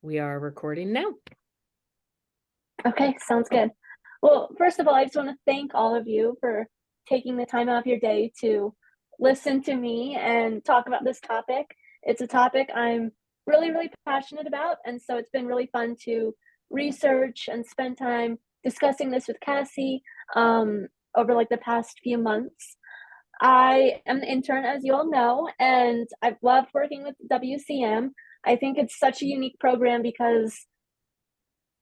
We are recording now. Okay, sounds good. Well, first of all, I just want to thank all of you for taking the time out of your day to listen to me and talk about this topic. It's a topic I'm really passionate about, and so it's been really fun to research and spend time discussing this with Cassie over like the past few months. I am an intern, as you all know, and I've loved working with WCM. I think it's such a unique program because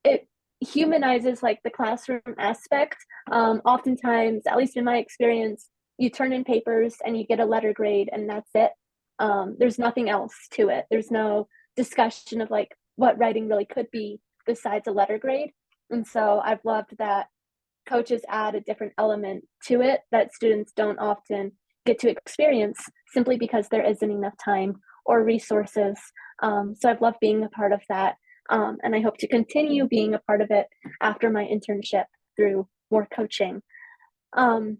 it humanizes like the classroom aspect. Oftentimes, at least in my experience, you turn in papers and you get a letter grade and that's it. There's nothing else to it. There's no discussion of like what writing really could be besides a letter grade. And so I've loved that coaches add a different element to it that students don't often get to experience simply because there isn't enough time or resources. So I've loved being a part of that. And I hope to continue being a part of it after my internship through more coaching. And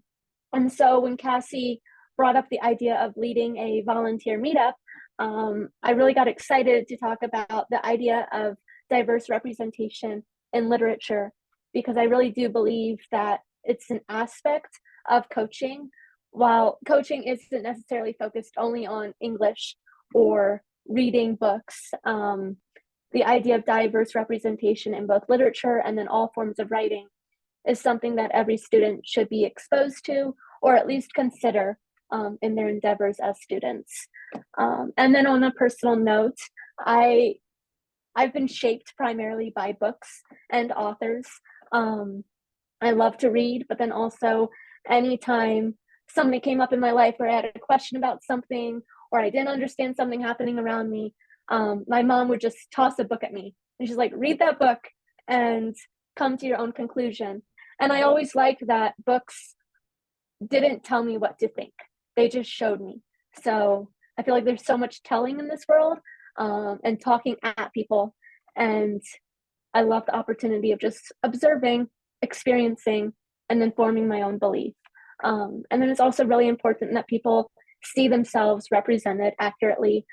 so when Cassie brought up the idea of leading a volunteer meetup, I really got excited to talk about the idea of diverse representation in literature, because I really do believe that it's an aspect of coaching. While coaching isn't necessarily focused only on English or reading books, the idea of diverse representation in both literature and then all forms of writing is something that every student should be exposed to, or at least consider in their endeavors as students. And then on a personal note, I've been shaped primarily by books and authors. I love to read, but then also anytime something came up in my life where I had a question about something or I didn't understand something happening around me, my mom would just toss a book at me. And she's like, read that book and come to your own conclusion. And I always liked that books didn't tell me what to think. They just showed me. So I feel like there's so much telling in this world and talking at people. And I love the opportunity of just observing, experiencing, and then forming my own belief. And then it's also really important that people see themselves represented accurately.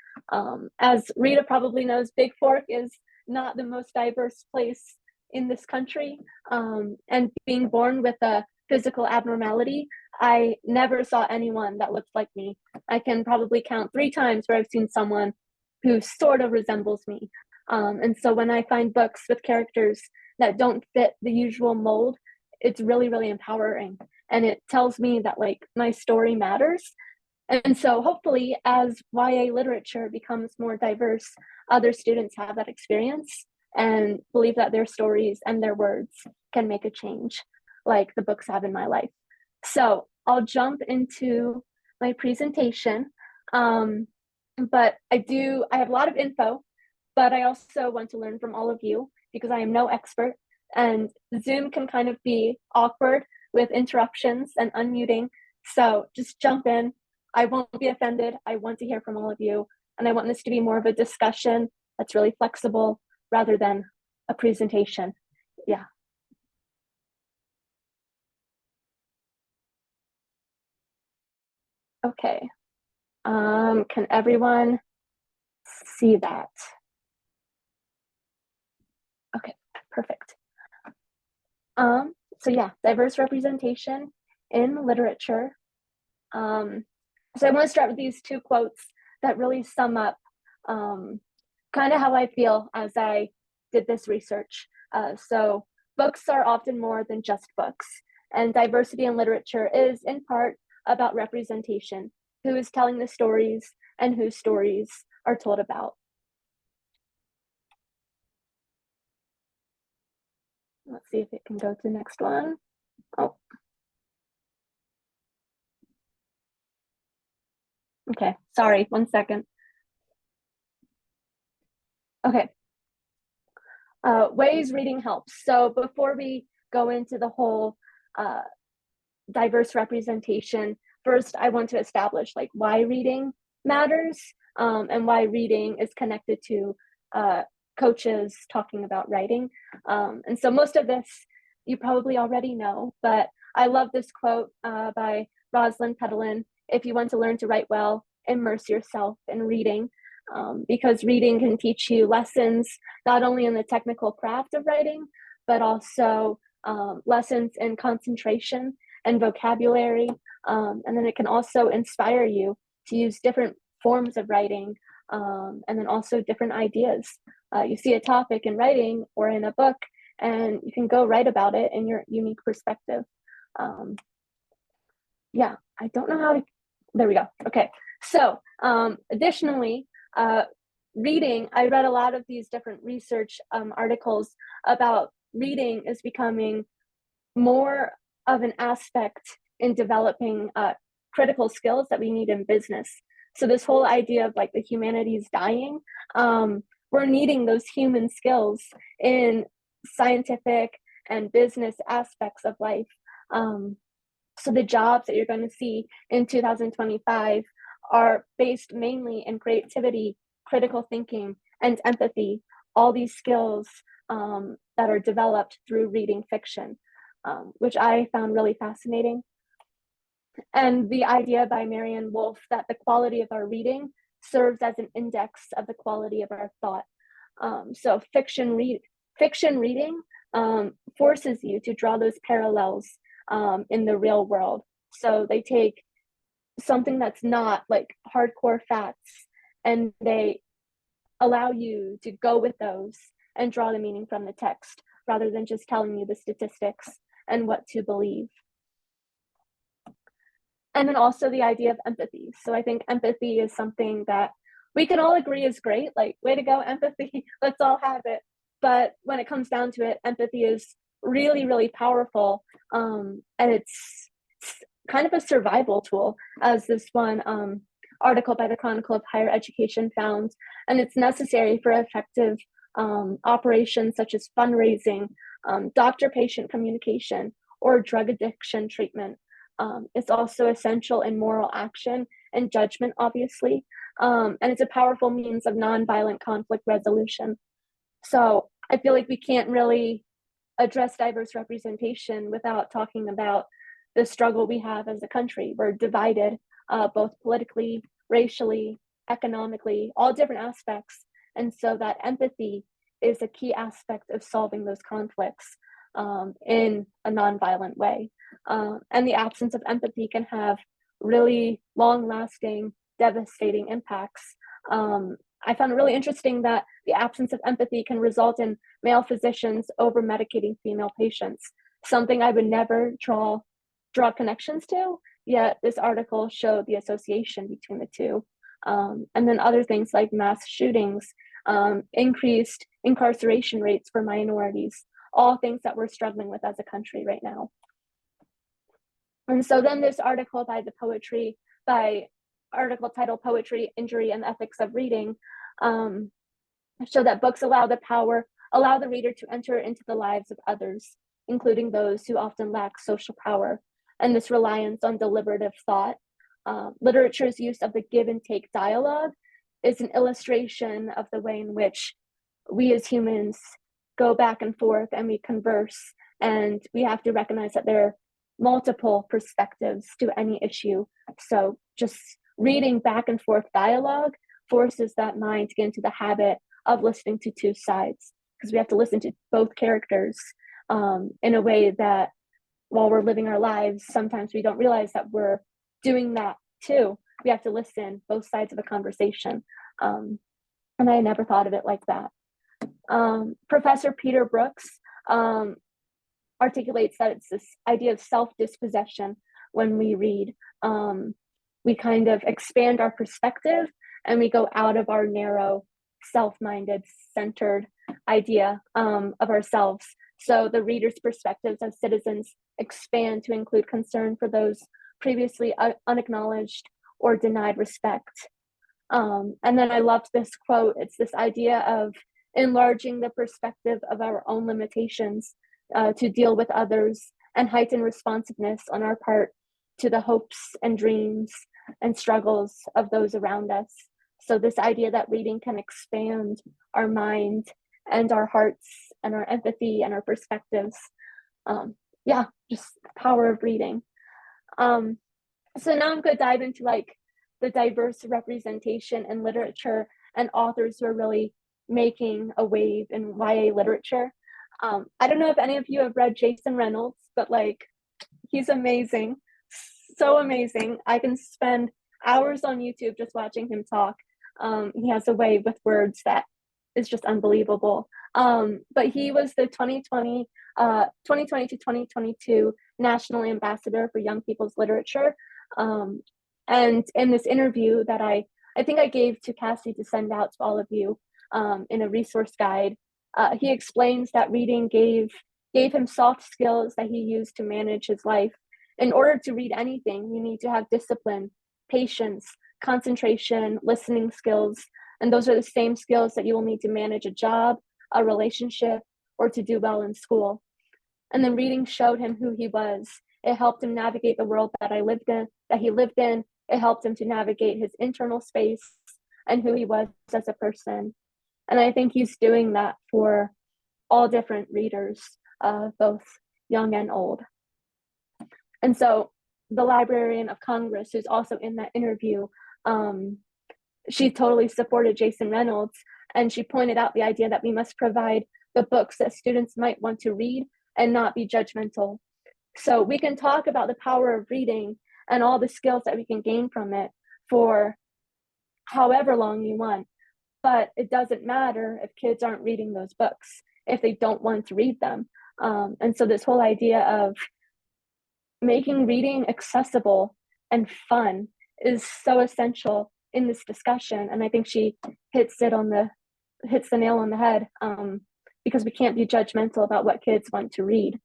As Rita probably knows, Big Fork is not the most diverse place in this country. And being born with a physical abnormality, I never saw anyone that looked like me. I can probably count 3 times where I've seen someone who sort of resembles me. And so when I find books with characters that don't fit the usual mold, it's really empowering. And it tells me that like my story matters. And so hopefully as YA literature becomes more diverse, other students have that experience and believe that their stories and their words can make a change like the books have in my life. So I'll jump into my presentation. But I have a lot of info, but I also want to learn from all of you because I am no expert and Zoom can kind of be awkward with interruptions and unmuting. So just jump in. I won't be offended. I want to hear from all of you. And I want this to be more of a discussion that's really flexible rather than a presentation. Yeah. Okay. Can everyone see that? Okay, perfect. So yeah, diverse representation in literature. So I want to start with these 2 quotes that really sum up kind of how I feel as I did this research. So books are often more than just books, and diversity in literature is in part about representation, who is telling the stories and whose stories are told about. Let's see if it can go to the next one. Oh. Okay, sorry, 1 second. Okay. Ways reading helps. So before we go into the whole diverse representation, first I want to establish like why reading matters and why reading is connected to coaches talking about writing. And so most of this you probably already know, but I love this quote by Rosalind Petalin. If you want to learn to write well, immerse yourself in reading. because reading can teach you lessons not only in the technical craft of writing, but also lessons in concentration and vocabulary. And then it can also inspire you to use different forms of writing, and then also different ideas. You see a topic in writing or in a book, and you can go write about it in your unique perspective. Yeah, I don't know how to, there we go. Okay, so additionally, reading, I read a lot of these different research articles about reading is becoming more of an aspect in developing critical skills that we need in business. So this whole idea of like the humanities dying, we're needing those human skills in scientific and business aspects of life. So the jobs that you're going to see in 2025 are based mainly in creativity, critical thinking, and empathy, all these skills that are developed through reading fiction, which I found really fascinating. And the idea by Marianne Wolf that the quality of our reading serves as an index of the quality of our thought. So fiction reading forces you to draw those parallels in the real world. So they take something that's not like hardcore facts and they allow you to go with those and draw the meaning from the text rather than just telling you the statistics and what to believe. And then also the idea of empathy. So I think empathy is something that we can all agree is great, like way to go, empathy, let's all have it. But when it comes down to it, empathy is really, really powerful. And it's kind of a survival tool, as this one article by the Chronicle of Higher Education found. And it's necessary for effective operations such as fundraising, doctor-patient communication, or drug addiction treatment. It's also essential in moral action and judgment, obviously. And it's a powerful means of nonviolent conflict resolution. So I feel like we can't really address diverse representation without talking about the struggle we have as a country. We're divided, both politically, racially, economically, all different aspects. And so that empathy is a key aspect of solving those conflicts in a nonviolent way. And the absence of empathy can have really long-lasting, devastating impacts. I found it really interesting that the absence of empathy can result in male physicians over-medicating female patients, something I would never draw connections to, yet this article showed the association between the two. And then other things like mass shootings, increased incarceration rates for minorities, all things that we're struggling with as a country right now. And so then this article article titled Poetry, Injury, and the Ethics of Reading, show that books allow the reader to enter into the lives of others, including those who often lack social power. And this reliance on deliberative thought, literature's use of the give and take dialogue is an illustration of the way in which we as humans go back and forth and we converse, and we have to recognize that there are multiple perspectives to any issue. So just reading back and forth dialogue forces that mind to get into the habit of listening to two sides, because we have to listen to both characters in a way that while we're living our lives, sometimes we don't realize that we're doing that too. We have to listen both sides of a conversation. And I never thought of it like that. Professor Peter Brooks articulates that it's this idea of self-dispossession when we read. We kind of expand our perspective and we go out of our narrow, self-minded, centered idea of ourselves. So the reader's perspectives as citizens expand to include concern for those previously unacknowledged or denied respect. And then I loved this quote. It's this idea of enlarging the perspective of our own limitations to deal with others and heighten responsiveness on our part to the hopes and dreams and struggles of those around us. So this idea that reading can expand our mind and our hearts and our empathy and our perspectives. Yeah, just the power of reading. So now I'm going to dive into like the diverse representation in literature and authors who are really making a wave in YA literature. I don't know if any of you have read Jason Reynolds, but like, he's amazing, so amazing. I can spend hours on YouTube just watching him talk. He has a way with words that is just unbelievable. But he was the 2020 to 2022 National Ambassador for Young People's Literature. And in this interview that I think I gave to Cassie to send out to all of you in a resource guide, he explains that reading gave him soft skills that he used to manage his life. In order to read anything, you need to have discipline, patience, concentration, listening skills, and those are the same skills that you will need to manage a job, a relationship, or to do well in school. And then reading showed him who he was. It helped him navigate the world that he lived in. It helped him to navigate his internal space and who he was as a person. And I think he's doing that for all different readers, both young and old. And so the Librarian of Congress, who's also in that interview, she totally supported Jason Reynolds, and she pointed out the idea that we must provide the books that students might want to read and not be judgmental. So we can talk about the power of reading and all the skills that we can gain from it for however long you want, but it doesn't matter if kids aren't reading those books, if they don't want to read them. And so this whole idea of making reading accessible and fun is so essential in this discussion. And I think she hits the nail on the head, because we can't be judgmental about what kids want to read.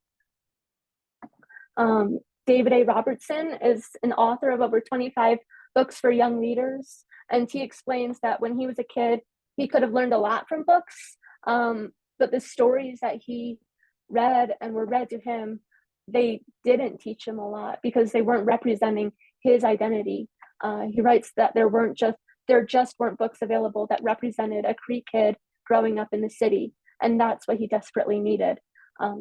David A. Robertson is an author of over 25 books for young readers. And he explains that when he was a kid, he could have learned a lot from books, but the stories that he read and were read to him, they didn't teach him a lot because they weren't representing his identity. He writes that there just weren't books available that represented a Cree kid growing up in the city, and that's what he desperately needed.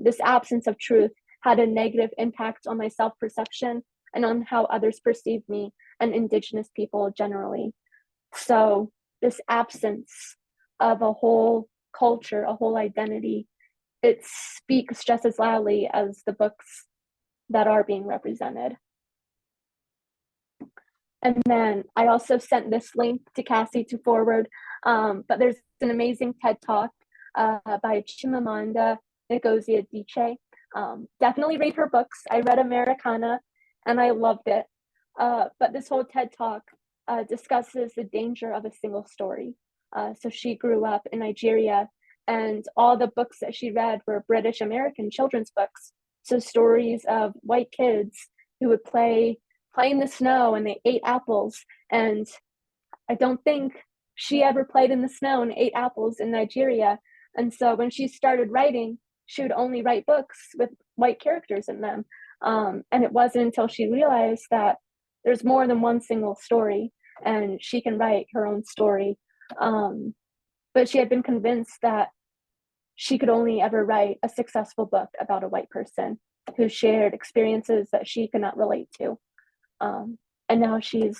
This absence of truth had a negative impact on my self-perception and on how others perceived me and Indigenous people generally. So this absence of a whole culture, a whole identity, it speaks just as loudly as the books that are being represented. And then I also sent this link to Cassie to forward, but there's an amazing TED Talk by Chimamanda Ngozi Adichie. Definitely read her books. I read Americana and I loved it. But this whole TED Talk discusses the danger of a single story. So she grew up in Nigeria, and all the books that she read were British American children's books. So stories of white kids who would play in the snow and they ate apples. And I don't think she ever played in the snow and ate apples in Nigeria. And so when she started writing, she would only write books with white characters in them. And it wasn't until she realized that there's more than one single story and she can write her own story. But she had been convinced that she could only ever write a successful book about a white person who shared experiences that she could not relate to. And now she's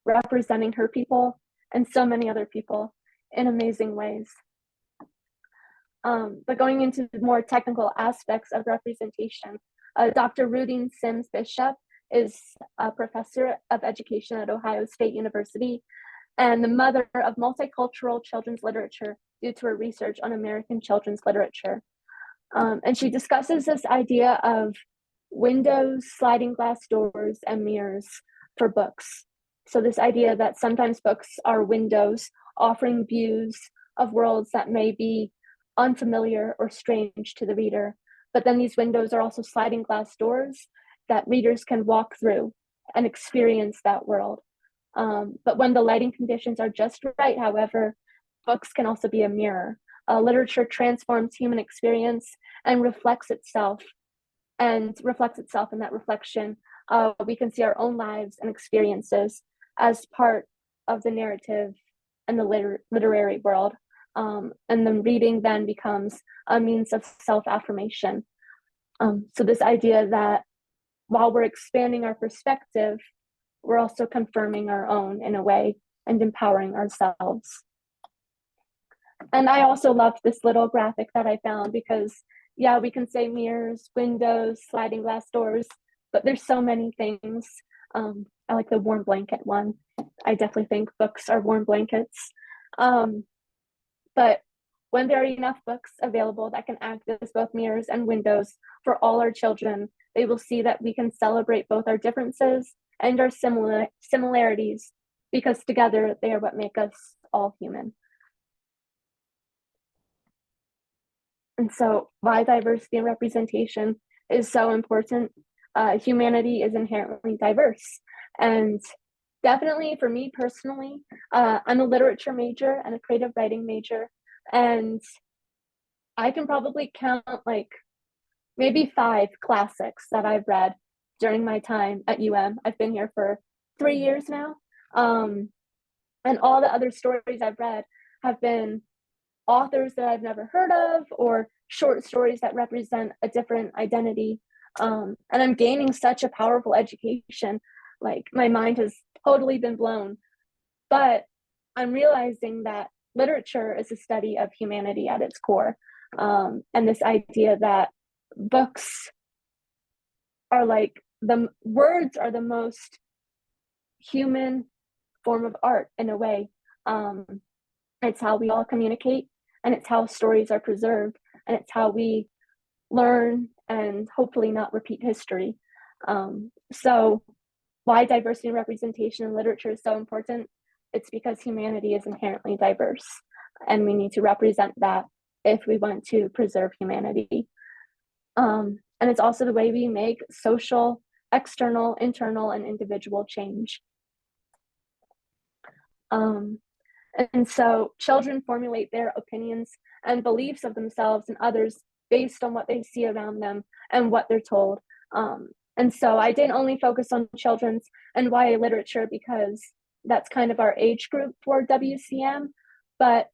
representing her people and so many other people in amazing ways. But going into the more technical aspects of representation, Dr. Rudine Sims Bishop is a professor of education at Ohio State University and the mother of multicultural children's literature due to her research on American children's literature. And she discusses this idea of windows, sliding glass doors, and mirrors for books. So this idea that sometimes books are windows offering views of worlds that may be unfamiliar or strange to the reader. But then these windows are also sliding glass doors that readers can walk through and experience that world. But when the lighting conditions are just right, however, books can also be a mirror. Literature transforms human experience and reflects itself in that reflection. We can see our own lives and experiences as part of the narrative and the literary world. And then reading then becomes a means of self-affirmation. So this idea that while we're expanding our perspective, we're also confirming our own in a way and empowering ourselves. And I also loved this little graphic that I found because, yeah, we can say mirrors, windows, sliding glass doors, but there's so many things. I like the warm blanket one. I definitely think books are warm blankets. Um, but when there are enough books available that can act as both mirrors and windows for all our children, they will see that we can celebrate both our differences and our similarities because together they are what make us all human. And so why diversity and representation is so important. Humanity is inherently diverse. And definitely for me personally, I'm a literature major and a creative writing major. And I can probably count like maybe 5 classics that I've read during my time at I've been here for 3 years now. And all the other stories I've read have been authors that I've never heard of or short stories that represent a different identity. And I'm gaining such a powerful education. Like my mind has totally been blown. But I'm realizing that literature is a study of humanity at its core. And this idea that books are like the words are the most human form of art in a way. It's how we all communicate, and it's how stories are preserved, and it's how we learn and hopefully not repeat history. So why diversity and representation in literature is so important? It's because humanity is inherently diverse, and we need to represent that if we want to preserve humanity. And it's also the way we make social, external, internal, and individual change. And so children formulate their opinions and beliefs of themselves and others based on what they see around them and what they're told. And so I didn't only focus on children's and YA literature because that's kind of our age group for WCM, but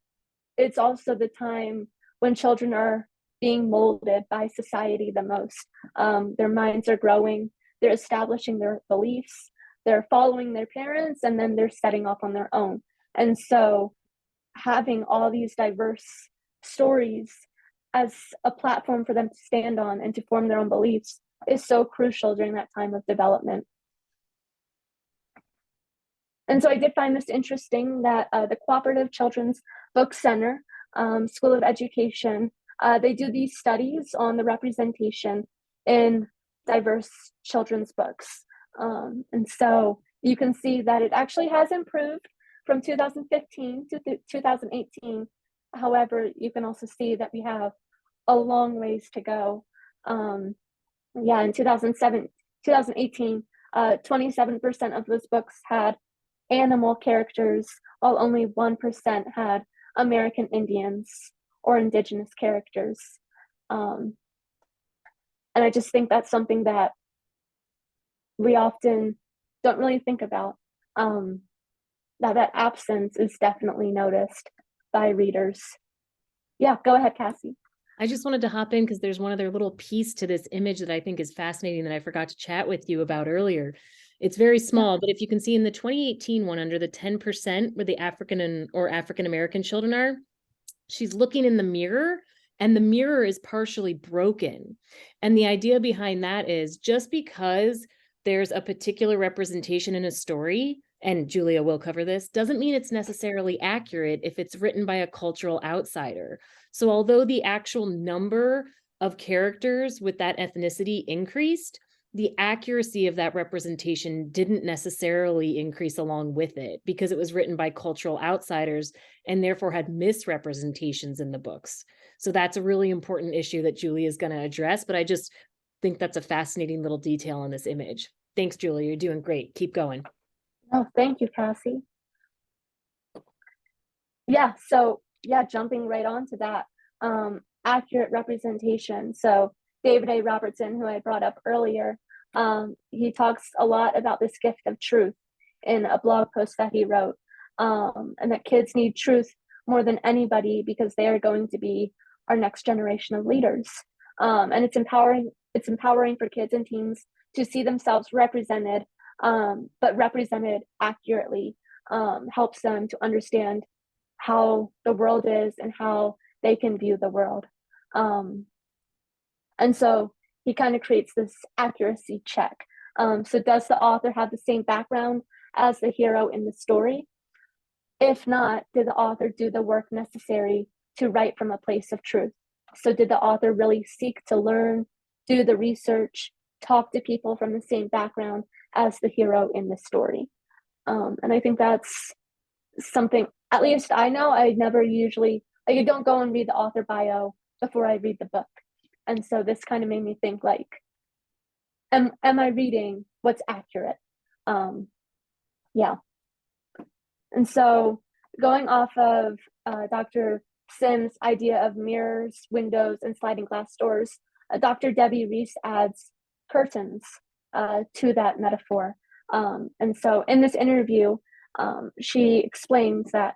it's also the time when children are being molded by society the most. Their minds are growing, they're establishing their beliefs, they're following their parents, and then they're setting off on their own. And so having all these diverse stories as a platform for them to stand on and to form their own beliefs is so crucial during that time of development. And so I did find this interesting that the Cooperative Children's Book Center School of Education, they do these studies on the representation in diverse children's books. And so you can see that it actually has improved from 2015 to 2018. However, you can also see that we have a long ways to go. In 2018, 27% of those books had animal characters, while only 1% had American Indians or indigenous characters. And I just think that's something that we often don't really think about. That absence is definitely noticed by readers. Yeah, go ahead, Cassie. I just wanted to hop in because there's one other little piece to this image that I think is fascinating that I forgot to chat with you about earlier. It's very small, but if you can see in the 2018 one under the 10% where the African or African American children are, she's looking in the mirror and the mirror is partially broken. And the idea behind that is just because there's a particular representation in a story, and Julia will cover this, doesn't mean it's necessarily accurate if it's written by a cultural outsider. So although the actual number of characters with that ethnicity increased, the accuracy of that representation didn't necessarily increase along with it because it was written by cultural outsiders and therefore had misrepresentations in the books. So that's a really important issue that Julia is going to address, but I just think that's a fascinating little detail in this image. Thanks, Julia. You're doing great. Keep going. Oh, thank you, Cassie. Jumping right on to that, accurate representation. So David A. Robertson, who I brought up earlier, he talks a lot about this gift of truth in a blog post that he wrote, and that kids need truth more than anybody because they are going to be our next generation of leaders. And it's empowering for kids and teens to see themselves represented, but represented accurately, helps them to understand how the world is and how they can view the world. And so he kind of creates this accuracy check. So does the author have the same background as the hero in the story? If not, did the author do the work necessary to write from a place of truth? So did the author really seek to learn, do the research, talk to people from the same background as the hero in the story? And I think that's something, at least I know, I never usually, like, I don't go and read the author bio before I read the book. And so this kind of made me think, like, am I reading what's accurate? Yeah. And so going off of Dr. Sims' idea of mirrors, windows, and sliding glass doors, Dr. Debbie Reese adds curtains to that metaphor. And so in this interview, she explains that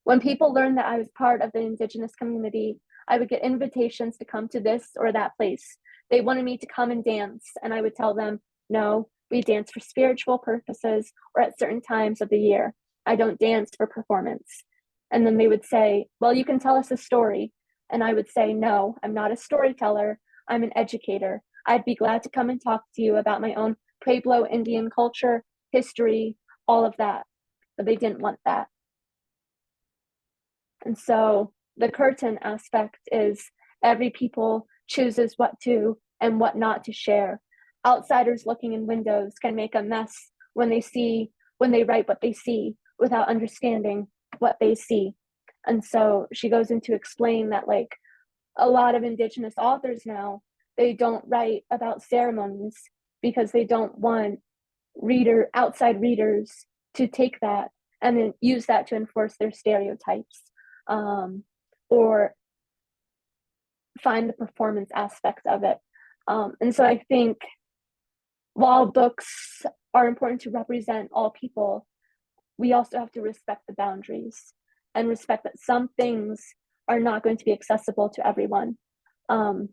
when people learned that I was part of the Indigenous community, I would get invitations to come to this or that place. They wanted me to come and dance, and I would tell them, no, we dance for spiritual purposes or at certain times of the year. I don't dance for performance. And then they would say, well, you can tell us a story. And I would say, no, I'm not a storyteller. I'm an educator. I'd be glad to come and talk to you about my own Pueblo Indian culture, history, all of that. But they didn't want that. And so the curtain aspect is every people chooses what to and what not to share. Outsiders looking in windows can make a mess when they write what they see without understanding what they see. And so she goes in to explain that, like, a lot of Indigenous authors now, they don't write about ceremonies because they don't want outside readers to take that and then use that to enforce their stereotypes, or find the performance aspects of it. And so I think while books are important to represent all people, we also have to respect the boundaries and respect that some things are not going to be accessible to everyone. I'm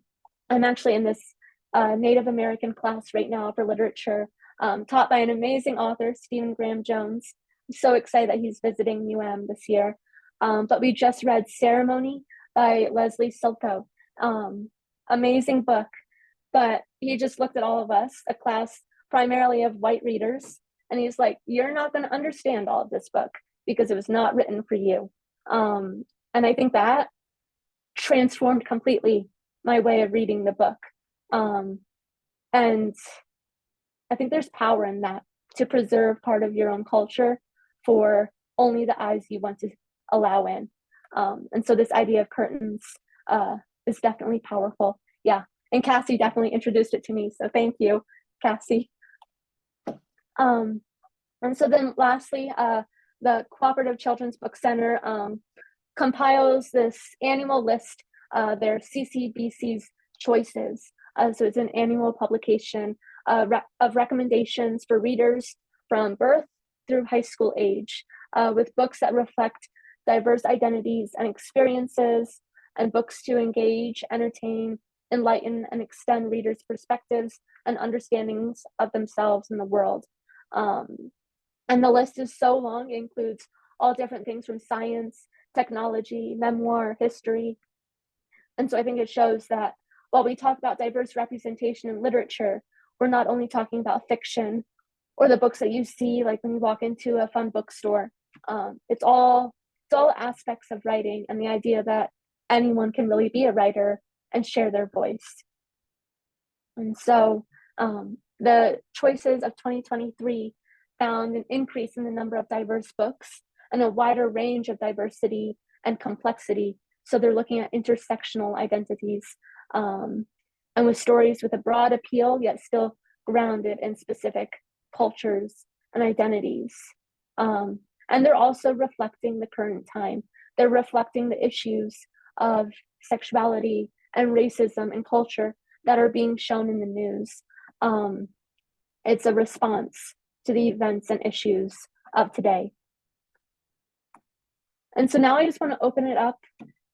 actually in this Native American class right now for literature, taught by an amazing author, Stephen Graham Jones. I'm so excited that he's visiting this year. But we just read Ceremony by Leslie Silko. Amazing book. But he just looked at all of us, a class primarily of white readers, and he's like, you're not going to understand all of this book because it was not written for you. And I think that transformed completely my way of reading the book. And I think there's power in that, to preserve part of your own culture for only the eyes you want to allow in. And so this idea of curtains is definitely powerful. Yeah. And Cassie definitely introduced it to me. So thank you, Cassie. And so then lastly, the Cooperative Children's Book Center compiles this annual list, their CCBC's choices. So it's an annual publication of recommendations for readers from birth through high school age, with books that reflect diverse identities and experiences, and books to engage, entertain, enlighten, and extend readers' perspectives and understandings of themselves and the world. And the list is so long, it includes all different things from science, technology, memoir, history. And so I think it shows that while we talk about diverse representation in literature, we're not only talking about fiction or the books that you see, like when you walk into a fun bookstore. It's all aspects of writing, and the idea that anyone can really be a writer and share their voice. And so the choices of 2023 found an increase in the number of diverse books and a wider range of diversity and complexity. So they're looking at intersectional identities, and with stories with a broad appeal, yet still grounded in specific cultures and identities. And they're also reflecting the current time. They're reflecting the issues of sexuality and racism and culture that are being shown in the news. It's a response to the events and issues of today. And so now I just want to open it up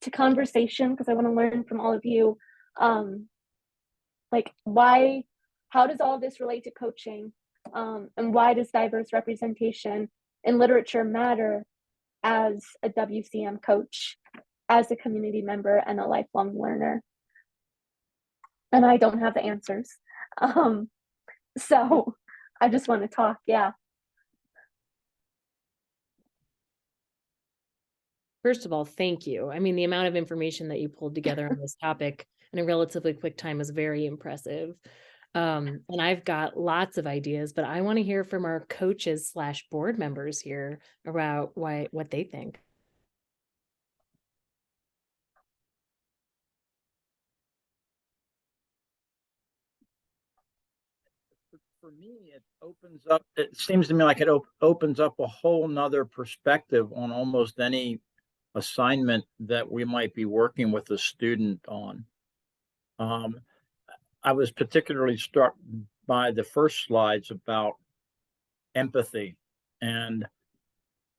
to conversation, because I want to learn from all of you, like how does all of this relate to coaching? And why does diverse representation in literature matter? as a WCM coach, as a community member, and a lifelong learner. And I don't have the answers. So I just want to talk. Yeah. First of all, thank you. I mean, the amount of information that you pulled together on this topic in a relatively quick time is very impressive. And I've got lots of ideas, but I want to hear from our coaches slash board members here about what they think. For me, it seems to me like it opens up a whole nother perspective on almost any assignment that we might be working with a student on. I was particularly struck by the first slides about empathy. And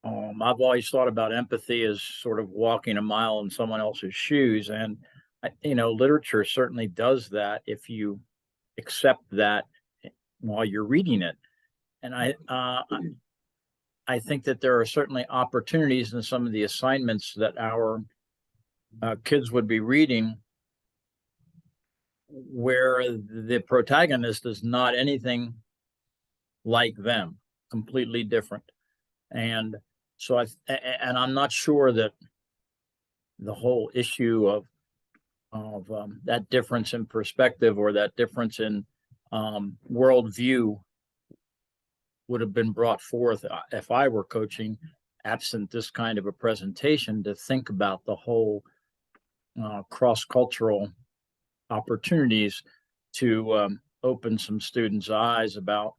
I've always thought about empathy as sort of walking a mile in someone else's shoes. And, literature certainly does that if you accept that while you're reading it. And I think that there are certainly opportunities in some of the assignments that our kids would be reading where the protagonist is not anything like them, completely different. And so I'm not sure that the whole issue of that difference in perspective or that difference in worldview would have been brought forth if I were coaching, absent this kind of a presentation, to think about the whole cross-cultural opportunities to open some students' eyes about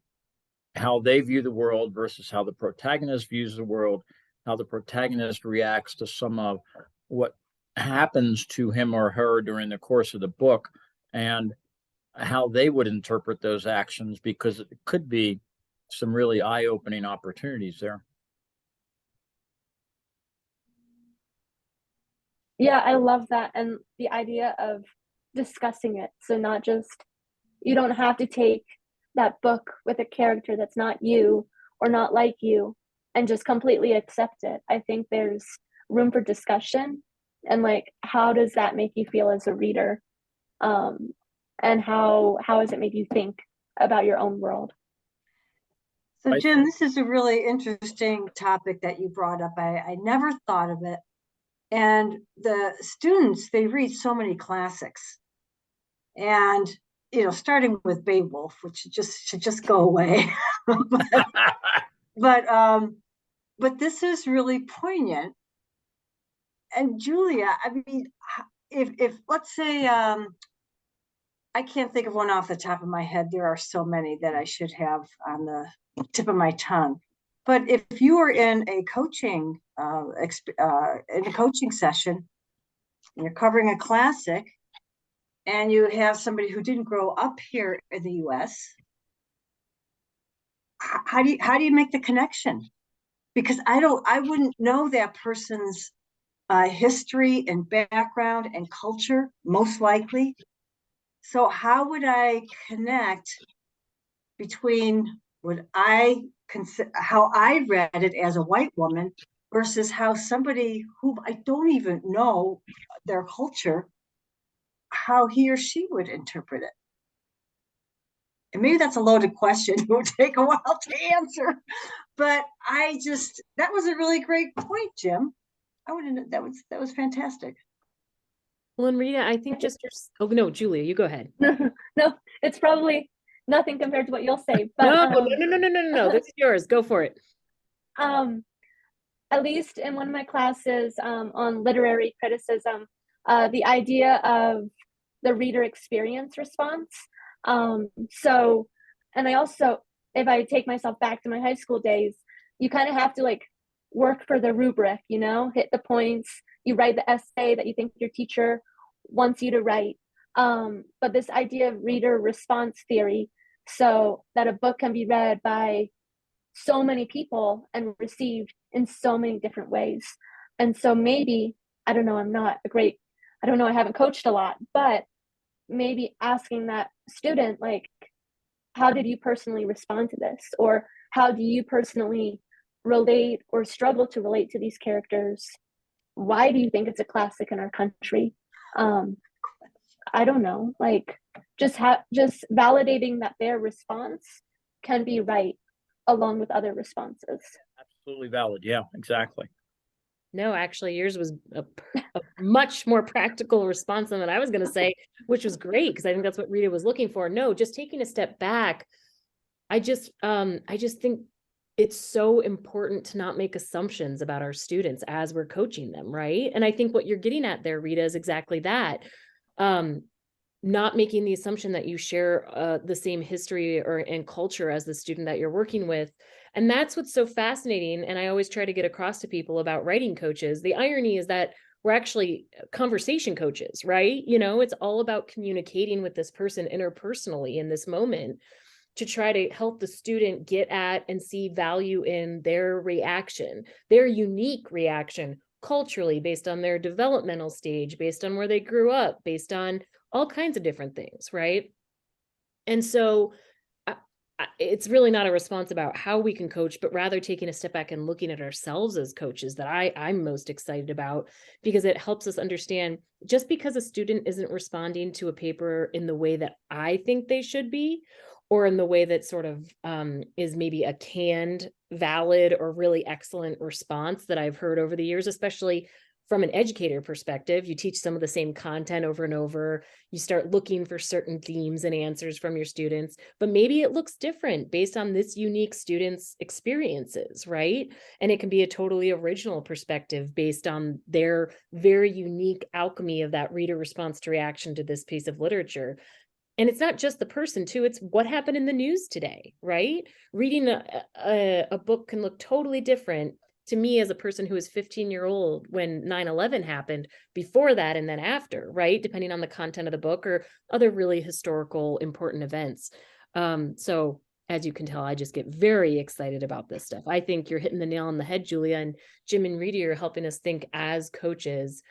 how they view the world versus how the protagonist views the world, how the protagonist reacts to some of what happens to him or her during the course of the book, and how they would interpret those actions, because it could be some really eye-opening opportunities there. Yeah, I love that. And the idea of discussing it. So not just, you don't have to take that book with a character that's not you or not like you and just completely accept it. I think there's room for discussion, and like, how does that make you feel as a reader? And how does it make you think about your own world? So Jim, this is a really interesting topic that you brought up. I never thought of it. And the students, they read so many classics. And, starting with Beowulf, which should just go away. But this is really poignant. And Julia, I mean, if let's say, I can't think of one off the top of my head. There are so many that I should have on the tip of my tongue. But if you were in a coaching session, and you're covering a classic, and you have somebody who didn't grow up here in the U.S., how do you make the connection? Because I wouldn't know that person's history and background and culture, most likely. So how would I connect between how I read it as a white woman versus how somebody who I don't even know their culture, how he or she would interpret it? And maybe that's a loaded question. It would take a while to answer, but that was a really great point, Jim. That was fantastic. Well, and Rita, I think oh no, Julia, you go ahead. No, it's probably nothing compared to what you'll say. But no, this is yours. Go for it. At least in one of my classes on literary criticism, the idea of the reader experience response. So, and I also, if I take myself back to my high school days, you kind of have to like work for the rubric, hit the points. You write the essay that you think your teacher wants you to write. But this idea of reader response theory, so that a book can be read by so many people and received in so many different ways. And so maybe, I don't know, I haven't coached a lot, but maybe asking that student, like, how did you personally respond to this? Or how do you personally relate or struggle to relate to these characters? Why do you think it's a classic in our country? I don't know, like just validating that their response can be right along with other responses. Absolutely valid. Yeah, exactly. No, actually, yours was a much more practical response than what I was going to say, which was great because I think that's what Rita was looking for. No, just taking a step back. I just think it's so important to not make assumptions about our students as we're coaching them, right? And I think what you're getting at there, Rita, is exactly that. Not making the assumption that you share the same history and culture as the student that you're working with. And that's what's so fascinating. And I always try to get across to people about writing coaches. The irony is that we're actually conversation coaches, right? You know, it's all about communicating with this person interpersonally in this moment to try to help the student get at and see value in their reaction, their unique reaction culturally, based on their developmental stage, based on where they grew up, based on all kinds of different things, right? And so it's really not a response about how we can coach, but rather taking a step back and looking at ourselves as coaches that I'm most excited about, because it helps us understand just because a student isn't responding to a paper in the way that I think they should be, or in the way that sort of is maybe a canned, valid, or really excellent response that I've heard over the years, especially from an educator perspective. You teach some of the same content over and over. You start looking for certain themes and answers from your students, but maybe it looks different based on this unique student's experiences, right? And it can be a totally original perspective based on their very unique alchemy of that reader response to reaction to this piece of literature. And it's not just the person too, it's what happened in the news today, right? Reading a book can look totally different to me as a person who was 15-year-old when 9/11 happened, before that and then after, right? Depending on the content of the book or other really historical important events. So as you can tell, I just get very excited about this stuff. I think you're hitting the nail on the head, Julia, and Jim and Rita are helping us think as coaches.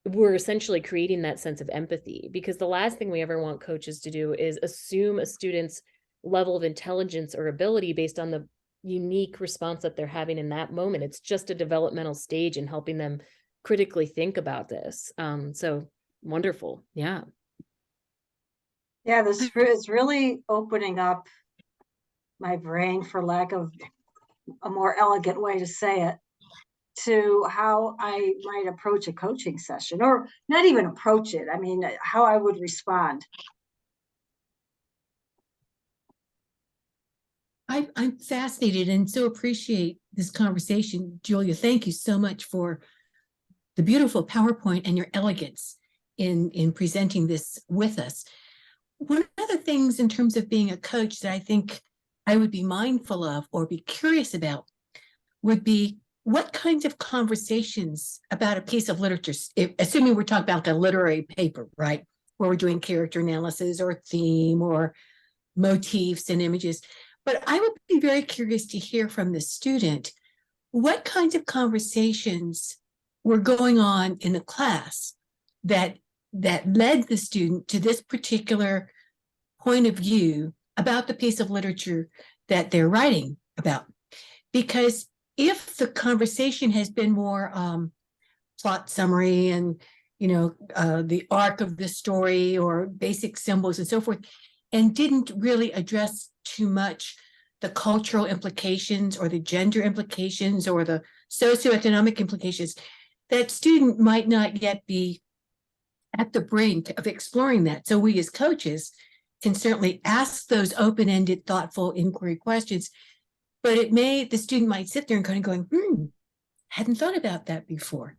We're essentially creating that sense of empathy, because the last thing we ever want coaches to do is assume a student's level of intelligence or ability based on the unique response that they're having in that moment. It's just a developmental stage in helping them critically think about this. So wonderful. Yeah. Yeah, this is really opening up my brain, for lack of a more elegant way to say it, to how I might approach a coaching session, or not even approach it. I mean, how I would respond. I'm fascinated and so appreciate this conversation. Julia, thank you so much for the beautiful PowerPoint and your elegance in presenting this with us. One of the things in terms of being a coach that I think I would be mindful of or be curious about would be what kinds of conversations about a piece of literature, assuming we're talking about a literary paper, right, where we're doing character analysis or theme or motifs and images. But I would be very curious to hear from the student what kinds of conversations were going on in the class that led the student to this particular point of view about the piece of literature that they're writing about. Because if the conversation has been more plot summary and, you know, the arc of the story or basic symbols and so forth, and didn't really address too much the cultural implications or the gender implications or the socioeconomic implications, that student might not yet be at the brink of exploring that. So we as coaches can certainly ask those open-ended, thoughtful inquiry questions, but the student might sit there and kind of going, hadn't thought about that before.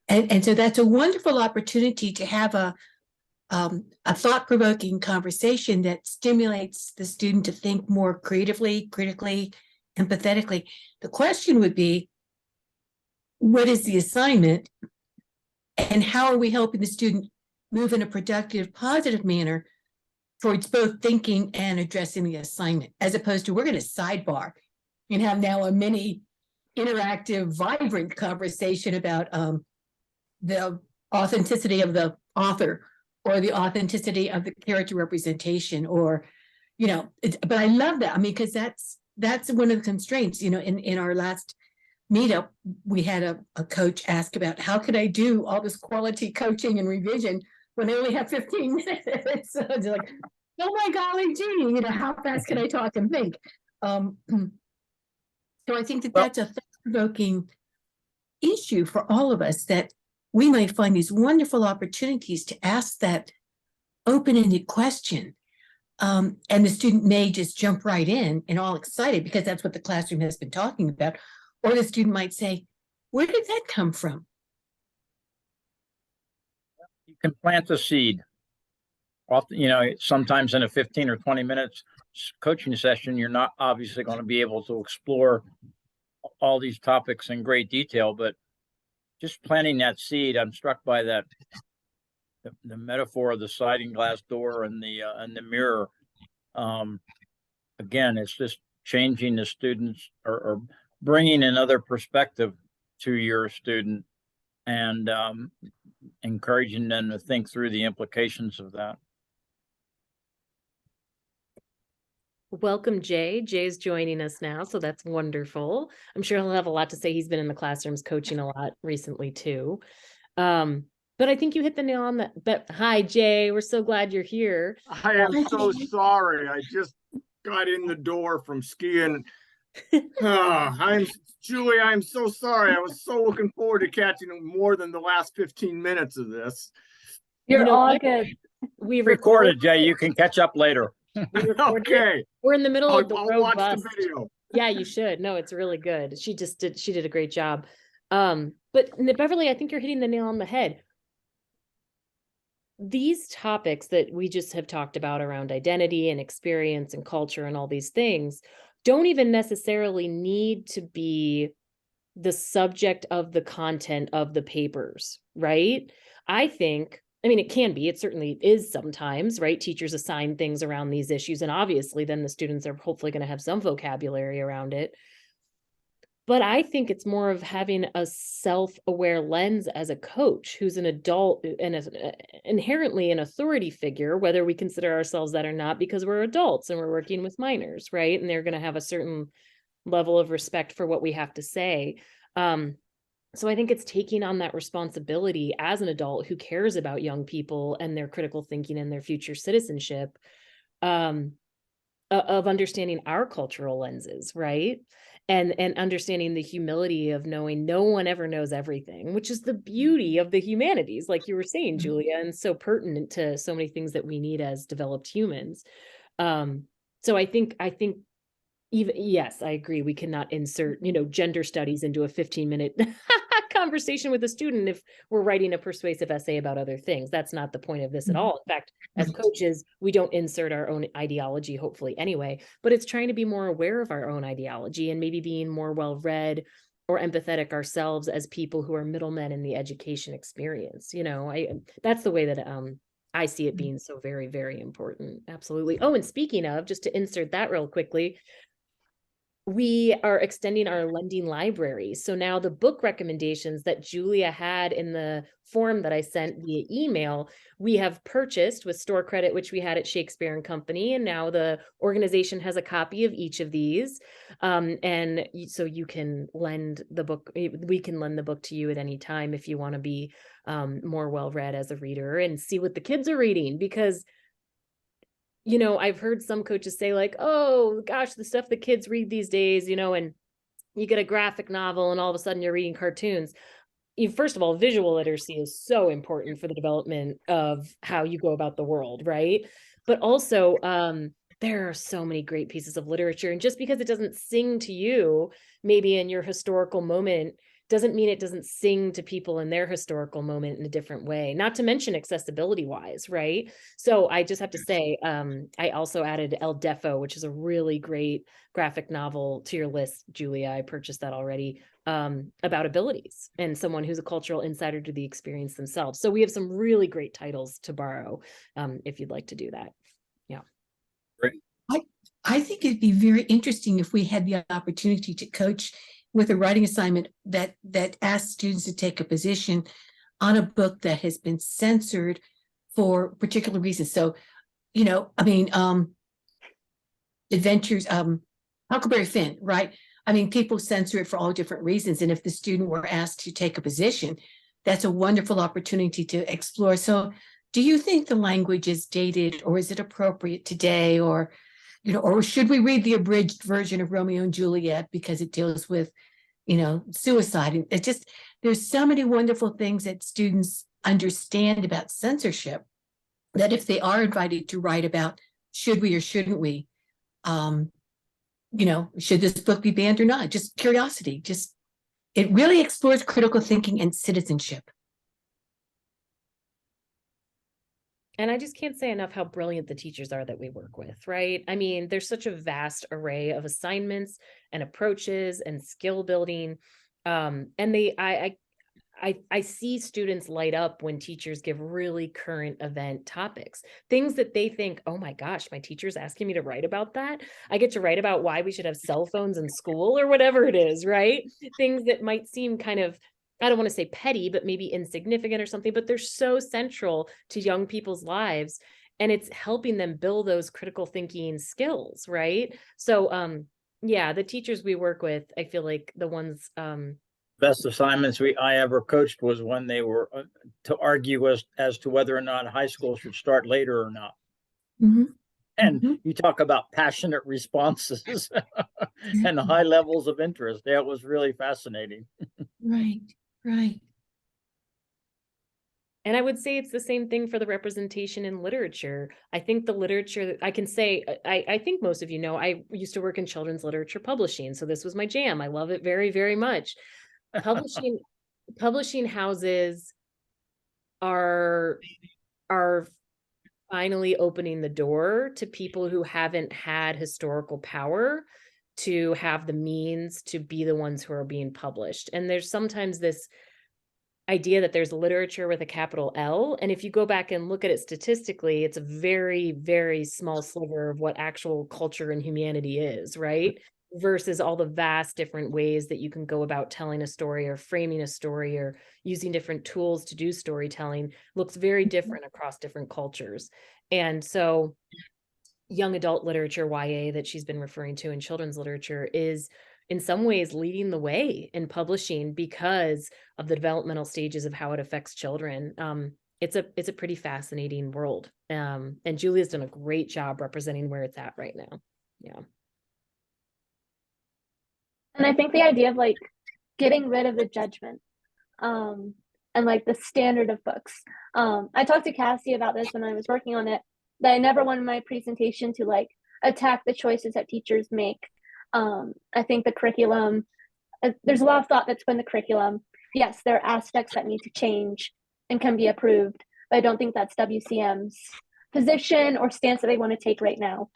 And so that's a wonderful opportunity to have a thought-provoking conversation that stimulates the student to think more creatively, critically, empathetically. The question would be, what is the assignment, and how are we helping the student move in a productive, positive manner towards both thinking and addressing the assignment, as opposed to we're going to sidebar and have now a mini interactive, vibrant conversation about the authenticity of the author or the authenticity of the character representation, or, you know, but I love that. I mean, because that's one of the constraints, in our last meetup, we had a coach ask about how could I do all this quality coaching and revision when I only have 15 minutes? So it's like, oh my golly gee, how fast can I talk and think? So I think that Well- that's a thought-provoking issue for all of us, that we might find these wonderful opportunities to ask that open-ended question. And the student may just jump right in and all excited because that's what the classroom has been talking about. Or the student might say, where did that come from? You can plant the seed. Often, sometimes in a 15 or 20 minutes coaching session, you're not obviously going to be able to explore all these topics in great detail, but just planting that seed, I'm struck by that, the metaphor of the sliding glass door and the mirror. Again, it's just changing the students or bringing another perspective to your student and encouraging them to think through the implications of that. Welcome, Jay. Jay's joining us now, so that's wonderful. I'm sure he'll have a lot to say. He's been in the classrooms coaching a lot recently too. But I think you hit the nail on the. But hi, Jay. We're so glad you're here. I am so sorry. I just got in the door from skiing. Julie, I'm so sorry. I was so looking forward to catching more than the last 15 minutes of this. You're all what? good. We Recorded, Jay. You can catch up later. We recorded it. Okay, We're in the middle of the I'll road watch bus. the video. Yeah, you should. No, it's really good. She did a great job. But Beverly, I think you're hitting the nail on the head. These topics that we just have talked about around identity and experience and culture and all these things don't even necessarily need to be the subject of the content of the papers, right? I mean, it can be, it certainly is sometimes, right? Teachers assign things around these issues, and obviously then the students are hopefully going to have some vocabulary around it. But I think it's more of having a self-aware lens as a coach who's an adult and inherently an authority figure, whether we consider ourselves that or not, because we're adults and we're working with minors, right? And they're going to have a certain level of respect for what we have to say. So I think it's taking on that responsibility as an adult who cares about young people and their critical thinking and their future citizenship, of understanding our cultural lenses, right? And understanding the humility of knowing no one ever knows everything, which is the beauty of the humanities, like you were saying, Julia, and so pertinent to so many things that we need as developed humans. So I think even, yes, I agree. We cannot insert, gender studies into a 15-minute conversation with a student if we're writing a persuasive essay about other things. That's not the point of this at all. In fact, as coaches, we don't insert our own ideology, hopefully anyway, but it's trying to be more aware of our own ideology and maybe being more well-read or empathetic ourselves as people who are middlemen in the education experience. That's the way that I see it being so very, very important. Absolutely. Oh, and speaking of, just to insert that real quickly, we are extending our lending library. So now the book recommendations that Julia had in the form that I sent via email, we have purchased with store credit, which we had at Shakespeare and Company. And now the organization has a copy of each of these. And so you can lend the book. We can lend the book to you at any time if you want to be more well-read as a reader and see what the kids are reading, because I've heard some coaches say like, oh gosh, the stuff the kids read these days, and you get a graphic novel and all of a sudden you're reading cartoons. First of all, visual literacy is so important for the development of how you go about the world, right? But also, there are so many great pieces of literature. And just because it doesn't sing to you, maybe in your historical moment, doesn't mean it doesn't sing to people in their historical moment in a different way, not to mention accessibility wise, right? So I just have to say, I also added El Defo, which is a really great graphic novel to your list, Julia. I purchased that already, about abilities and someone who's a cultural insider to the experience themselves. So we have some really great titles to borrow, if you'd like to do that. Yeah. Great. I think it'd be very interesting if we had the opportunity to coach with a writing assignment that asks students to take a position on a book that has been censored for particular reasons. So, adventures, Huckleberry Finn, right? I mean, people censor it for all different reasons. And if the student were asked to take a position, that's a wonderful opportunity to explore. So do you think the language is dated, or is it appropriate today? Or, or should we read the abridged version of Romeo and Juliet because it deals with, suicide? And it just, there's so many wonderful things that students understand about censorship that if they are invited to write about, should we or shouldn't we, should this book be banned or not? Just curiosity. It really explores critical thinking and citizenship. And I just can't say enough how brilliant the teachers are that we work with, right? I mean, there's such a vast array of assignments and approaches and skill building. And I see students light up when teachers give really current event topics, things that they think, oh my gosh, my teacher's asking me to write about that. I get to write about why we should have cell phones in school or whatever it is, right? Things that might seem kind of, I don't want to say petty, but maybe insignificant or something, but they're so central to young people's lives. And it's helping them build those critical thinking skills, right? So, yeah, the teachers we work with, I feel like the ones, Best assignments I ever coached was when they were to argue as to whether or not high school should start later or not. Mm-hmm. And you talk about passionate responses and high levels of interest. That was really fascinating. Right. And I would say it's the same thing for the representation in literature. I think the literature, I can say, I think most of you know, I used to work in children's literature publishing. So this was my jam. I love it very, very much. Publishing houses are finally opening the door to people who haven't had historical power to have the means to be the ones who are being published. And there's sometimes this idea that there's literature with a capital L. And if you go back and look at it statistically, it's a very, very small sliver of what actual culture and humanity is, right? Versus all the vast different ways that you can go about telling a story or framing a story or using different tools to do storytelling looks very different across different cultures. And so young adult literature, YA, that she's been referring to in children's literature is in some ways leading the way in publishing because of the developmental stages of how it affects children. It's a pretty fascinating world. And Julia's done a great job representing where it's at right now. Yeah. And I think the idea of like getting rid of the judgment and like the standard of books. I talked to Cassie about this when I was working on it, that I never wanted my presentation to like attack the choices that teachers make. I think the curriculum, there's a lot of thought that's put in the curriculum. Yes, there are aspects that need to change and can be approved, but I don't think that's WCM's position or stance that they want to take right now.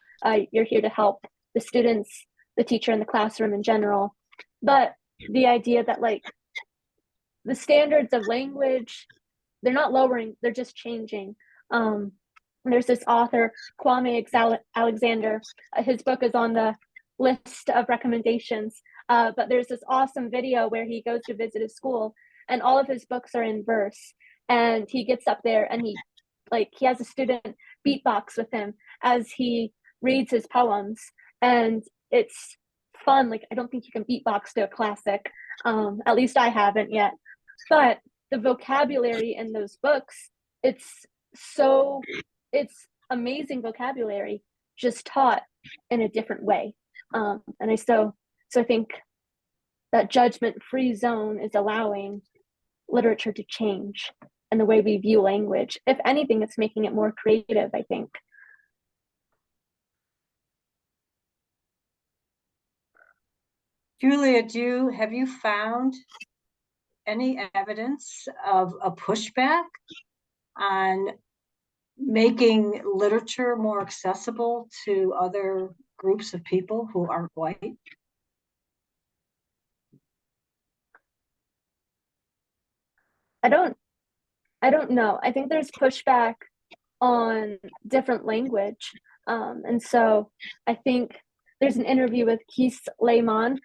You're here to help the students, the teacher, and the classroom in general. But the idea that like the standards of language, they're not lowering, they're just changing. There's this author, Kwame Alexander. His book is on the list of recommendations. But there's this awesome video where he goes to visit his school and all of his books are in verse. And he gets up there and he has a student beatbox with him as he reads his poems. And it's fun. Like, I don't think you can beatbox to a classic. At least I haven't yet. But the vocabulary in those books, it's amazing vocabulary, just taught in a different way. And I think that judgment-free zone is allowing literature to change and the way we view language. If anything, it's making it more creative, I think. Julia, have you found any evidence of a pushback on making literature more accessible to other groups of people who aren't white? I don't know. I think there's pushback on different language. And so I think there's an interview with Keith Lehman.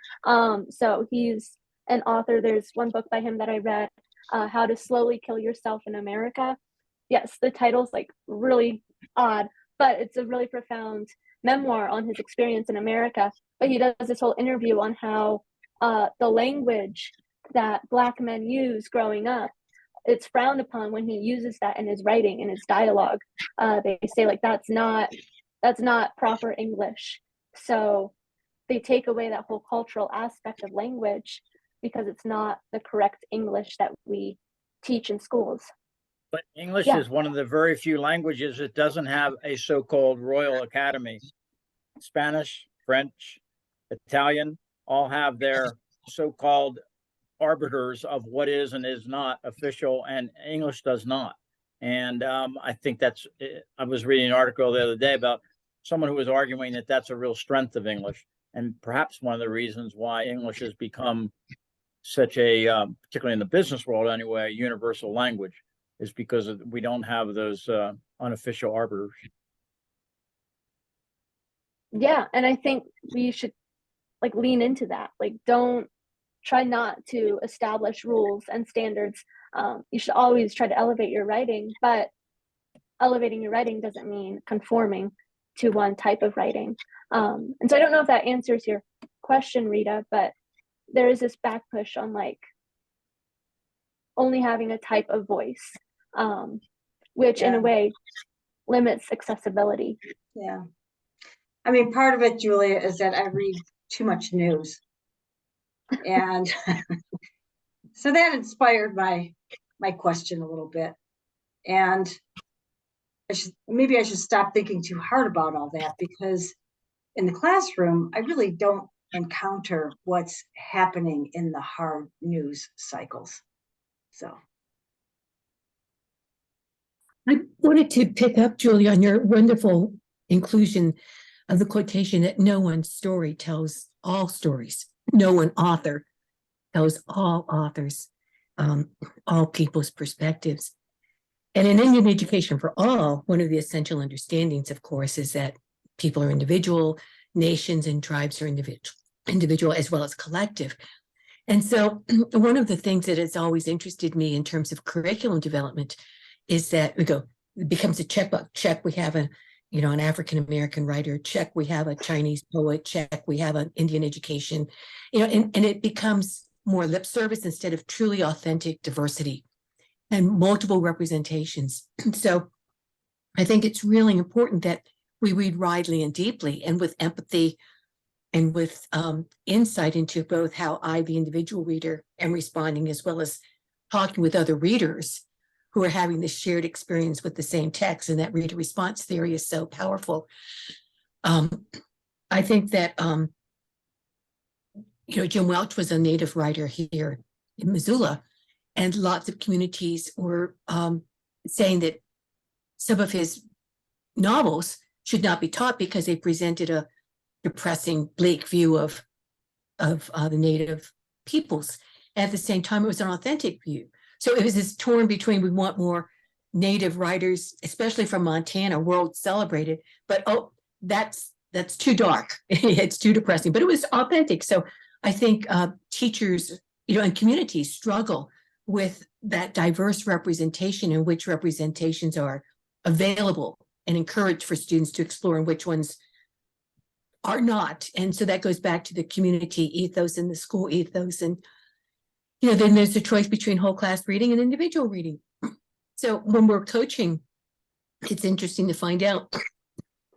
So he's an author. There's one book by him that I read, How to Slowly Kill Yourself in America. Yes, the title's like really odd, but it's a really profound memoir on his experience in America. But he does this whole interview on how the language that Black men use growing up, it's frowned upon when he uses that in his writing, in his dialogue. They say like that's not proper English. So they take away that whole cultural aspect of language because it's not the correct English that we teach in schools. But English Yeah. is one of the very few languages that doesn't have a so-called Royal Academy. Spanish, French, Italian all have their so-called arbiters of what is and is not official, and English does not. And I think I was reading an article the other day about someone who was arguing that that's a real strength of English, and perhaps one of the reasons why English has become such a, particularly in the business world anyway, a universal language, is because we don't have those unofficial arbiters. Yeah, and I think we should like lean into that. Like, don't try not to establish rules and standards. You should always try to elevate your writing, but elevating your writing doesn't mean conforming to one type of writing. And so I don't know if that answers your question, Rita, but there is this back push on like only having a type of voice, which in a way limits accessibility. Yeah. I mean, part of it, Julia, is that I read too much news. And so that inspired my question a little bit. And maybe I should stop thinking too hard about all that, because in the classroom, I really don't encounter what's happening in the hard news cycles. So I wanted to pick up, Julia, on your wonderful inclusion of the quotation that no one story tells all stories. No one author tells all authors, all people's perspectives. And in Indian education for all, one of the essential understandings, of course, is that people are individual, nations and tribes are individual as well as collective. And so one of the things that has always interested me in terms of curriculum development is that it becomes a checkbook. Check, we have an African-American writer. Check, we have a Chinese poet. Check, we have an Indian education, and it becomes more lip service instead of truly authentic diversity and multiple representations. So I think it's really important that we read widely and deeply and with empathy and with insight into both how I, the individual reader, am responding, as well as talking with other readers who are having this shared experience with the same text. And that reader response theory is so powerful. I think that, Jim Welch was a native writer here in Missoula, and lots of communities were saying that some of his novels should not be taught because they presented a depressing, bleak view of the native peoples. At the same time, it was an authentic view. So it was this torn between, we want more native writers, especially from Montana, world celebrated, but that's too dark. It's too depressing, but it was authentic. So I think teachers, and communities struggle with that diverse representation, and which representations are available and encouraged for students to explore and which ones are not. And so that goes back to the community ethos and the school ethos. And, then there's the choice between whole class reading and individual reading. So when we're coaching, it's interesting to find out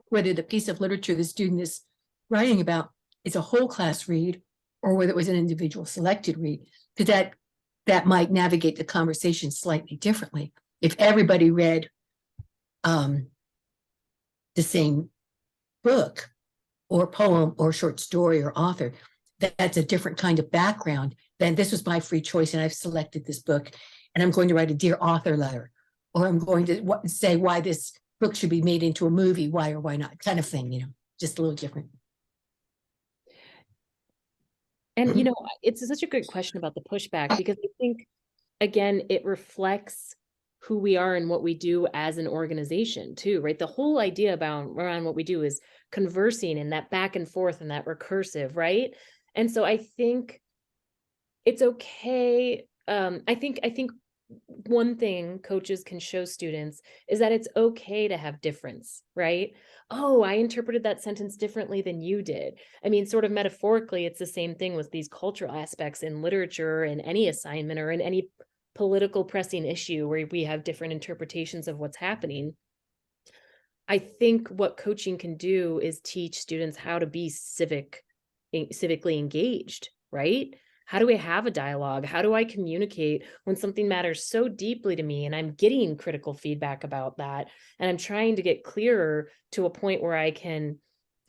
whether the piece of literature the student is writing about is a whole class read or whether it was an individual selected read, because that might navigate the conversation slightly differently. If everybody read the same book or poem or short story or author, that's a different kind of background than this was my free choice and I've selected this book and I'm going to write a dear author letter, or I'm going to say why this book should be made into a movie, why or why not, kind of thing, just a little different. And, it's such a good question about the pushback, because I think, again, it reflects who we are and what we do as an organization too, right? The whole idea around what we do is conversing and that back and forth and that recursive, right? And so I think it's okay. I think one thing coaches can show students is that it's okay to have difference, right? Oh, I interpreted that sentence differently than you did. I mean, sort of metaphorically, it's the same thing with these cultural aspects in literature and any assignment or in any political pressing issue where we have different interpretations of what's happening. I think what coaching can do is teach students how to be civically engaged, right? How do we have a dialogue? How do I communicate when something matters so deeply to me and I'm getting critical feedback about that and I'm trying to get clearer to a point where I can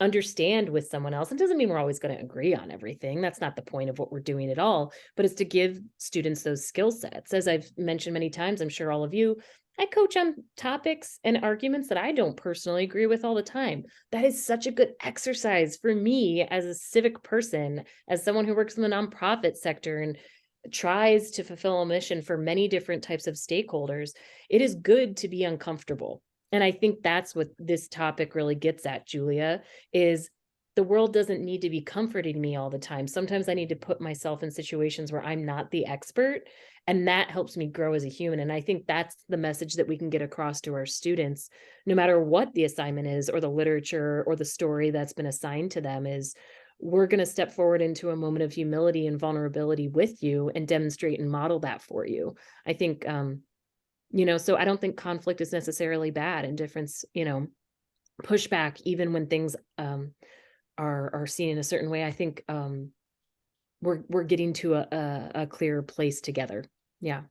understand with someone else? It doesn't mean we're always going to agree on everything. That's not the point of what we're doing at all, but it's to give students those skill sets. As I've mentioned many times, I'm sure all of you, I coach on topics and arguments that I don't personally agree with all the time. That is such a good exercise for me as a civic person, as someone who works in the nonprofit sector and tries to fulfill a mission for many different types of stakeholders. It is good to be uncomfortable. And I think that's what this topic really gets at, Julia, is the world doesn't need to be comforting me all the time. Sometimes I need to put myself in situations where I'm not the expert, and that helps me grow as a human. And I think that's the message that we can get across to our students, no matter what the assignment is or the literature or the story that's been assigned to them, is we're going to step forward into a moment of humility and vulnerability with you and demonstrate and model that for you. I think, so I don't think conflict is necessarily bad, and difference, pushback, even when things are seen in a certain way. I think we're getting to a clearer place together. Yeah.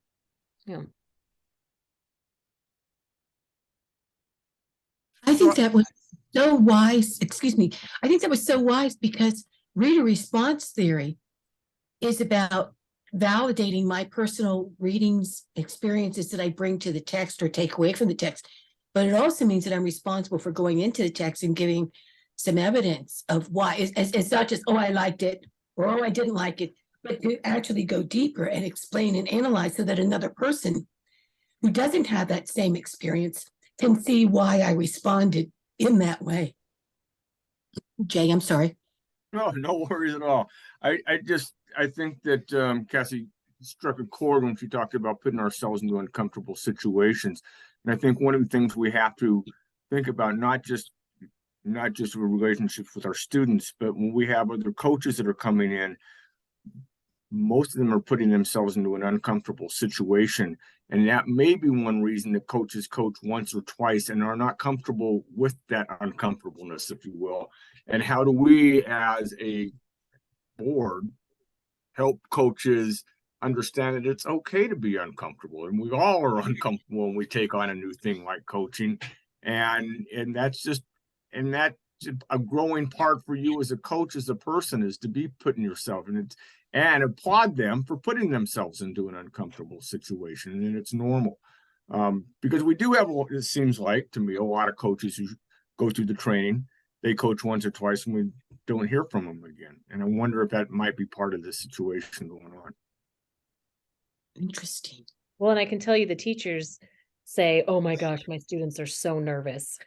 I think that was so wise. Excuse me. I think that was so wise because reader response theory is about validating my personal readings experiences that I bring to the text or take away from the text. But it also means that I'm responsible for going into the text and giving some evidence of why. It's not just, oh, I liked it or oh, I didn't like it, but to actually go deeper and explain and analyze so that another person who doesn't have that same experience can see why I responded in that way. Jay, I'm sorry. No, no worries at all. I think that Cassie struck a chord when she talked about putting ourselves into uncomfortable situations. And I think one of the things we have to think about, not just relationships with our students, but when we have other coaches that are coming in, most of them are putting themselves into an uncomfortable situation. And that may be one reason that coaches coach once or twice and are not comfortable with that uncomfortableness, if you will. And how do we as a board help coaches understand that it's okay to be uncomfortable? And we all are uncomfortable when we take on a new thing like coaching. And that's a growing part for you as a coach, as a person, is to be putting yourself in it, and applaud them for putting themselves into an uncomfortable situation. And it's normal. Because we do have, it seems like to me, a lot of coaches who go through the training, they coach once or twice and we don't hear from them again. And I wonder if that might be part of the situation going on. Interesting. Well, and I can tell you the teachers say, oh my gosh, my students are so nervous.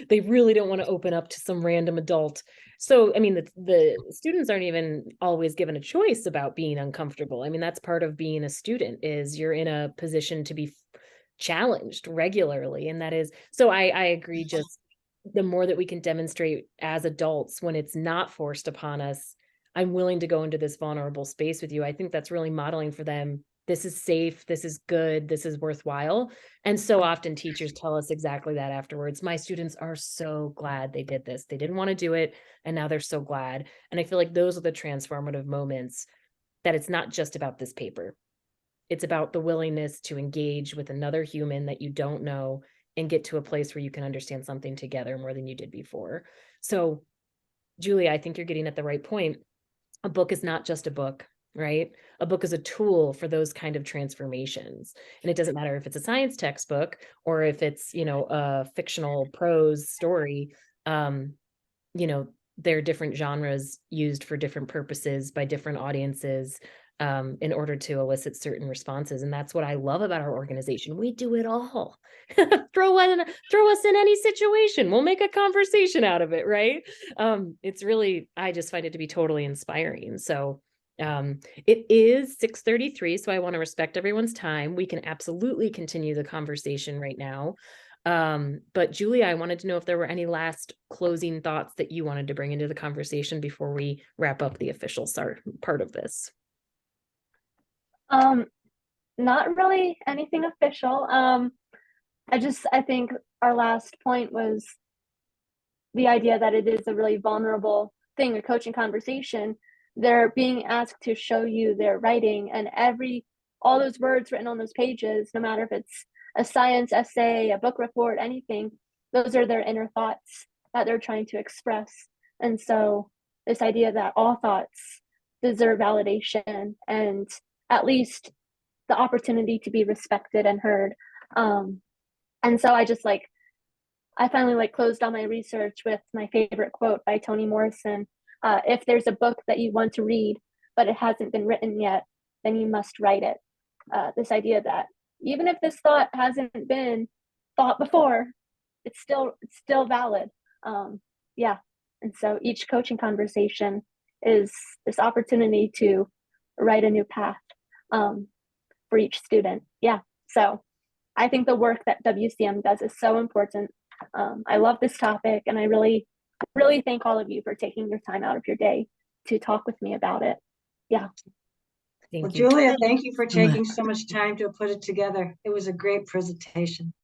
They really don't want to open up to some random adult. So, I mean, the students aren't even always given a choice about being uncomfortable. I mean, that's part of being a student, is you're in a position to be challenged regularly. And that is, so I agree, just the more that we can demonstrate as adults when it's not forced upon us, I'm willing to go into this vulnerable space with you. I think that's really modeling for them. This is safe. This is good. This is worthwhile. And so often teachers tell us exactly that afterwards. My students are so glad they did this. They didn't want to do it, and now they're so glad. And I feel like those are the transformative moments, that it's not just about this paper. It's about the willingness to engage with another human that you don't know and get to a place where you can understand something together more than you did before. So, Julia, I think you're getting at the right point. A book is not just a book, right? A book is a tool for those kind of transformations. And it doesn't matter if it's a science textbook or if it's, a fictional prose story. There are different genres used for different purposes by different audiences, in order to elicit certain responses. And that's what I love about our organization. We do it all. Throw us in any situation. We'll make a conversation out of it, right? It's really, I just find it to be totally inspiring. So It is 6:33, so I want to respect everyone's time. We can absolutely continue the conversation right now. But Julia, I wanted to know if there were any last closing thoughts that you wanted to bring into the conversation before we wrap up the official part of this. Not really anything official. I think our last point was the idea that it is a really vulnerable thing, a coaching conversation. They're being asked to show you their writing, and all those words written on those pages, no matter if it's a science essay, a book report, anything, those are their inner thoughts that they're trying to express. And so this idea that all thoughts deserve validation and at least the opportunity to be respected and heard. And so I finally closed all my research with my favorite quote by Toni Morrison. If there's a book that you want to read, but it hasn't been written yet, then you must write it. This idea that even if this thought hasn't been thought before, it's still valid. Yeah. And so each coaching conversation is this opportunity to write a new path for each student. Yeah. So I think the work that WCM does is so important. I love this topic, and I really, really thank all of you for taking your time out of your day to talk with me about it. Yeah. Well, Julia, thank you for taking so much time to put it together. It was a great presentation.